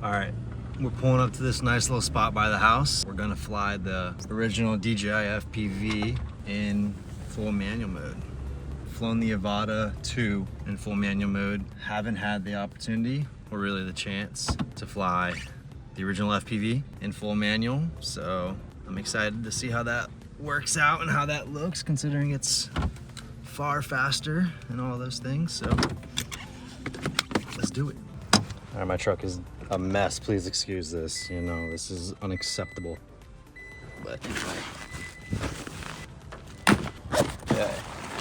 All right, we're pulling up to this nice little spot by the house. We're gonna fly the original Dji Fpv in full manual mode. Flown the Avata 2 in full manual mode. Haven't had the opportunity or really the chance to fly the original FPV in full manual. So I'm excited to see how that works out and how that looks, considering it's far faster and all those things. So let's do it. All right, my truck is a mess. Please excuse this. You know, this is unacceptable. But anyway. Yeah,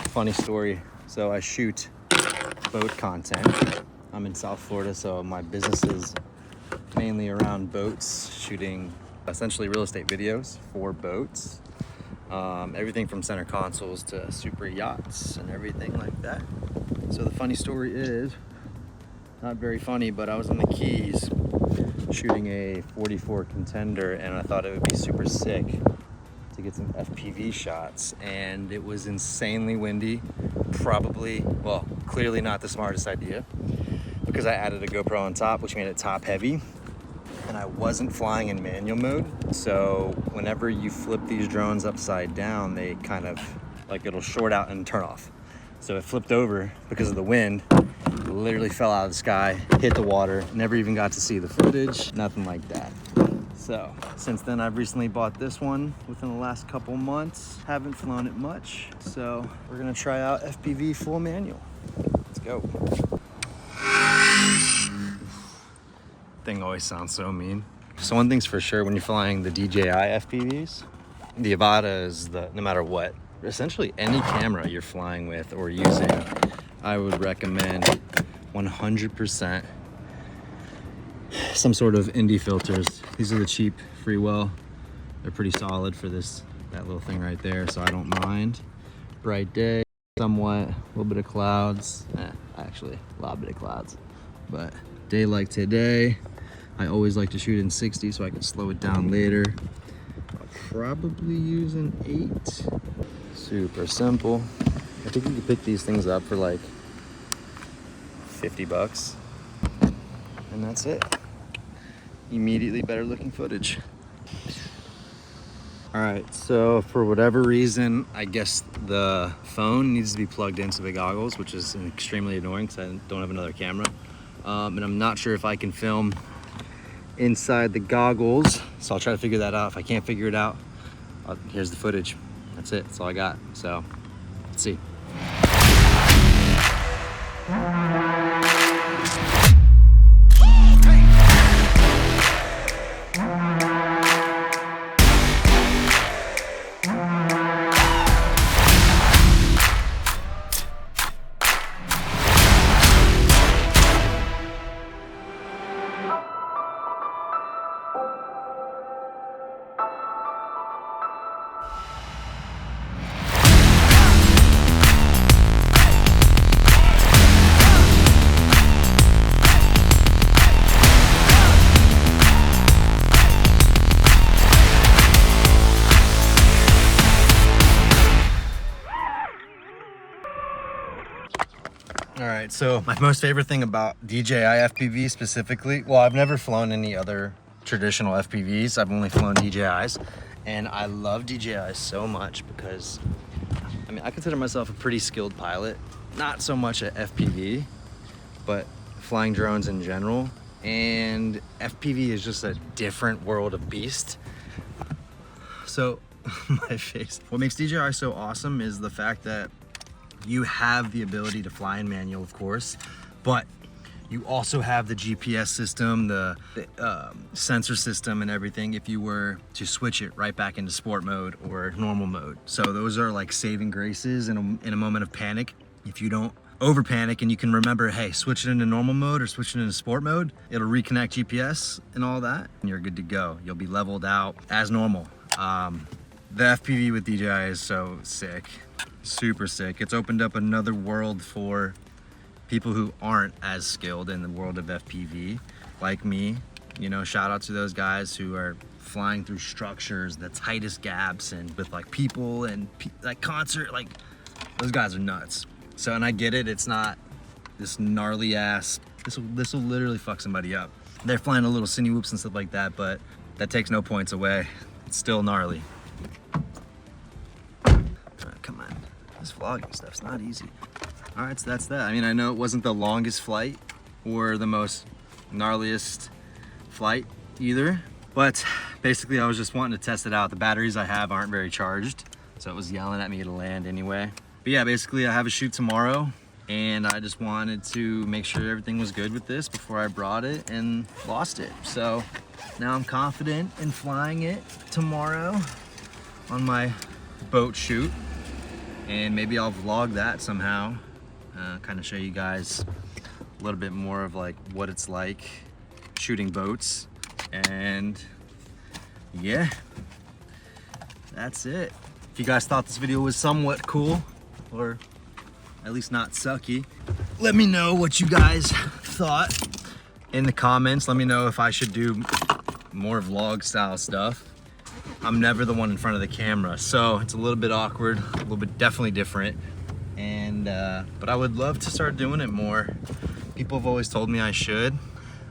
funny story. So I shoot boat content. I'm in South Florida, so my business is mainly around boats, shooting essentially real estate videos for boats. Everything from center consoles to super yachts and everything like that. So the funny story is, not very funny, but I was in the Keys shooting a 44 Contender, and I thought it would be super sick to get some FPV shots, and it was insanely windy. Probably, well, clearly not the smartest idea, because I added a GoPro on top, which made it top heavy, and I wasn't flying in manual mode. So whenever you flip these drones upside down, they kind of, like, it'll short out and turn off. So it flipped over because of the wind, literally fell out of the sky, hit the water, never even got to see the footage, nothing like that. So since then, I've recently bought this one within the last couple months. Haven't flown it much, so we're gonna try out FPV full manual. Let's go. Thing always sounds so mean. So one thing's for sure, when you're flying the DJI FPVs, the Avata is the, no matter what, essentially any camera you're flying with or using, I would recommend 100% some sort of indie filters. These are the cheap Freewell. They're pretty solid for this, that little thing right there, so I don't mind. Bright day, somewhat, a little bit of clouds. Actually, a lot bit of clouds. But day like today, I always like to shoot in 60 so I can slow it down later. I'll probably use an 8. Super simple. I think you can pick these things up for like 50 bucks. And that's it. Immediately better looking footage. All right, so for whatever reason, I guess the phone needs to be plugged into the goggles, which is extremely annoying because I don't have another camera. And I'm not sure if I can film inside the goggles, so I'll try to figure that out. If I can't figure it out, here's the footage. That's it, that's all I got. So, let's see. All right, so my most favorite thing about DJI FPV specifically, well, I've never flown any other traditional FPVs. I've only flown DJIs, and I love DJIs so much because, I mean, I consider myself a pretty skilled pilot. Not so much at FPV, but flying drones in general. And FPV is just a different world of beast. So, my face. What makes DJI so awesome is the fact that you have the ability to fly in manual, of course, but you also have the GPS system, the sensor system and everything if you were to switch it right back into sport mode or normal mode. So those are like saving graces in a moment of panic. If you don't over panic and you can remember, hey, switch it into normal mode or switch it into sport mode, it'll reconnect GPS and all that, and you're good to go. You'll be leveled out as normal. The FPV with DJI is so sick. Super sick. It's opened up another world for people who aren't as skilled in the world of FPV, like me. You know, shout out to those guys who are flying through structures, the tightest gaps, and with like people and like concert, like those guys are nuts. So, and I get it. It's not this gnarly ass. This will literally fuck somebody up. They're flying a little cine whoops and stuff like that, but that takes no points away. It's still gnarly. Come on, this vlogging stuff's not easy. All right, so that's that. I mean, I know it wasn't the longest flight or the most gnarliest flight either, but basically I was just wanting to test it out. The batteries I have aren't very charged, so it was yelling at me to land anyway. But yeah, basically I have a shoot tomorrow, and I just wanted to make sure everything was good with this before I brought it and lost it. So now I'm confident in flying it tomorrow on my boat shoot, and maybe I'll vlog that somehow, kind of show you guys a little bit more of like what it's like shooting boats. And yeah, that's it. If you guys thought this video was somewhat cool, or at least not sucky, let me know what you guys thought in the comments. Let me know if I should do more vlog style stuff. I'm never the one in front of the camera, so it's a little bit awkward, a little bit definitely different. And but I would love to start doing it more. People have always told me I should.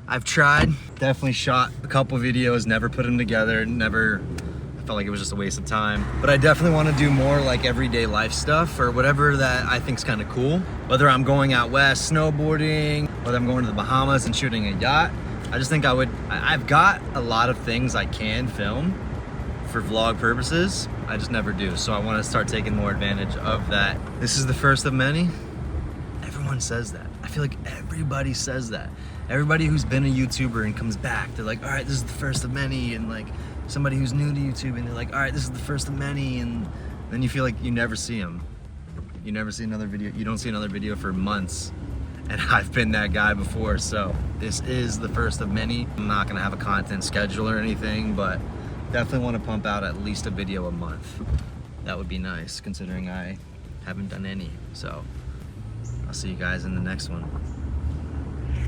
I've tried, definitely shot a couple videos, never put them together, I felt like it was just a waste of time. But I definitely want to do more like everyday life stuff, or whatever that I think is kind of cool. Whether I'm going out west snowboarding, whether I'm going to the Bahamas and shooting a yacht. I just think I've got a lot of things I can film for vlog purposes. I just never do. So I want to start taking more advantage of that. This is the first of many. Everyone says that. I feel like everybody says that. Everybody who's been a YouTuber and comes back, they're like, all right, this is the first of many. And like somebody who's new to YouTube and they're like, all right, this is the first of many. And then you feel like you never see them. You never see another video. You don't see another video for months. And I've been that guy before. So this is the first of many. I'm not gonna have a content schedule or anything, but definitely want to pump out at least a video a month. That would be nice considering I haven't done any. So I'll see you guys in the next one.